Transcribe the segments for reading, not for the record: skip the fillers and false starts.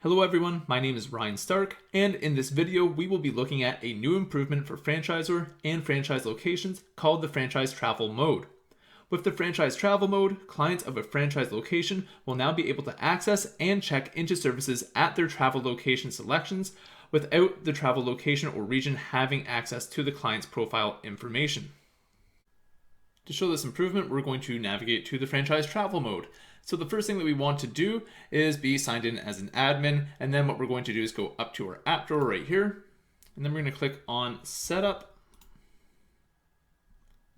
Hello everyone, my name is Ryan Stark, and in this video we will be looking at a new improvement for franchisor and franchise locations called the franchise travel mode. With the franchise travel mode, clients of a franchise location will now be able to access and check into services at their travel location selections without the travel location or region having access to the client's profile information. To show this improvement, we're going to navigate to the franchise travel mode. So the first thing that we want to do is be signed in as an admin, and then what we're going to do is go up to our app drawer right here, and then we're going to click on Setup.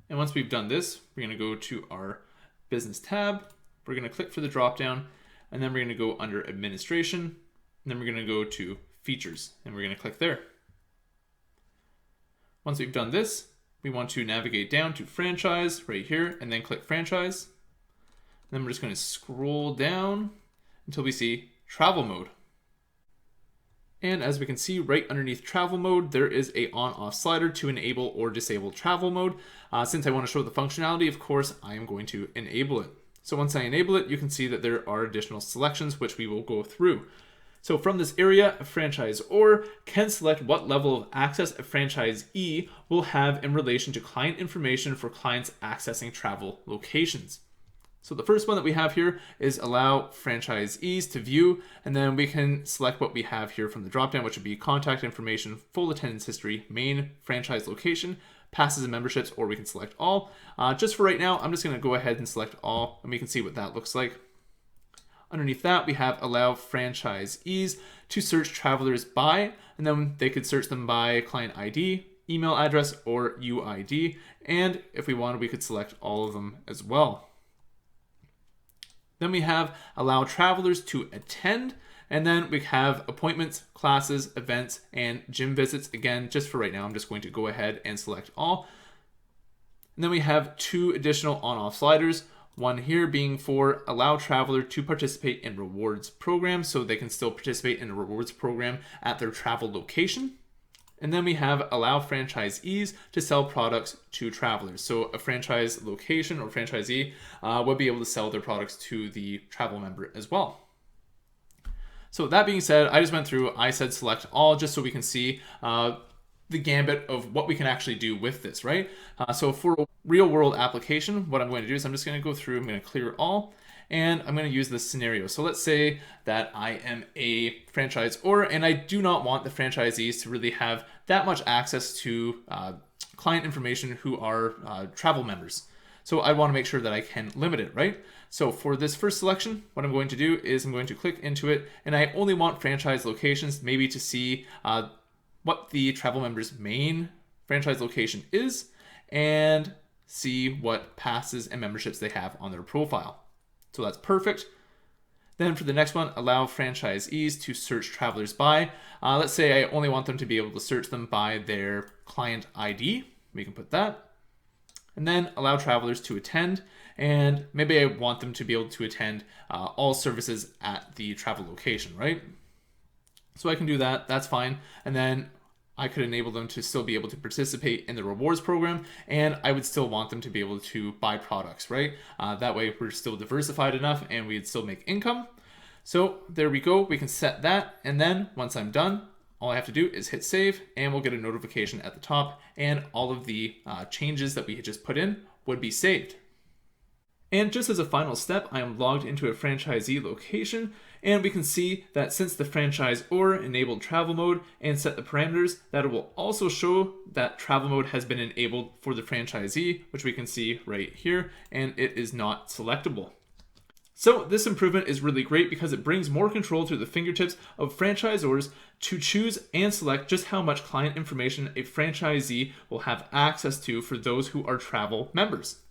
And once we've done this, we're going to go to our Business tab. We're going to click for the drop down, and then we're going to go under Administration, and then we're going to go to Features, and we're going to click there. Once we've done this, we want to navigate down to Franchise right here, and then click Franchise. Then we're just going to scroll down until we see Travel Mode. And as we can see right underneath Travel Mode, there is a on-off slider to enable or disable Travel Mode. Since I want to show the functionality, of course, I am going to enable it. So once I enable it, you can see that there are additional selections which we will go through. So from this area, a franchisor can select what level of access a franchisee will have in relation to client information for clients accessing travel locations. So the first one that we have here is allow franchisees to view, and then we can select what we have here from the dropdown, which would be contact information, full attendance history, main franchise location, passes and memberships, or we can select all. Just for right now, I'm just going to go ahead and select all, and we can see what that looks like. Underneath that, we have allow franchisees to search travelers by, and then they could search them by client ID, email address, or UID. And if we wanted, we could select all of them as well. Then we have allow travelers to attend, and then we have appointments, classes, events, and gym visits. Again, just for right now, I'm just going to go ahead and select all. And then we have two additional on-off sliders. One here being for allow traveler to participate in rewards program, so they can still participate in a rewards program at their travel location. And then we have allow franchisees to sell products to travelers. So a franchise location or franchisee would be able to sell their products to the travel member as well. So that being said, I just went through, I said select all just so we can see the gambit of what we can actually do with this, right? So for a real world application, what I'm going to do is I'm just going to go through, I'm going to clear all, and I'm going to use this scenario. So let's say that I am a franchisor and I do not want the franchisees to really have that much access to client information who are travel members. So I want to make sure that I can limit it, right? So for this first selection, what I'm going to do is I'm going to click into it, and I only want franchise locations maybe to see what the travel member's main franchise location is and see what passes and memberships they have on their profile. So that's perfect. Then for the next one, allow franchisees to search travelers by. Let's say I only want them to be able to search them by their client ID. We can put that. And then allow travelers to attend. And maybe I want them to be able to attend all services at the travel location, right? So I can do that, that's fine. And then I could enable them to still be able to participate in the rewards program, and I would still want them to be able to buy products, right? That way we're still diversified enough and we'd still make income. So there we go, we can set that. And then once I'm done, all I have to do is hit save, and we'll get a notification at the top, and all of the changes that we had just put in would be saved. And just as a final step, I am logged into a franchisee location, and we can see that since the franchisor enabled travel mode and set the parameters, that it will also show that travel mode has been enabled for the franchisee, which we can see right here, and it is not selectable. So this improvement is really great because it brings more control to the fingertips of franchisors to choose and select just how much client information a franchisee will have access to for those who are travel members.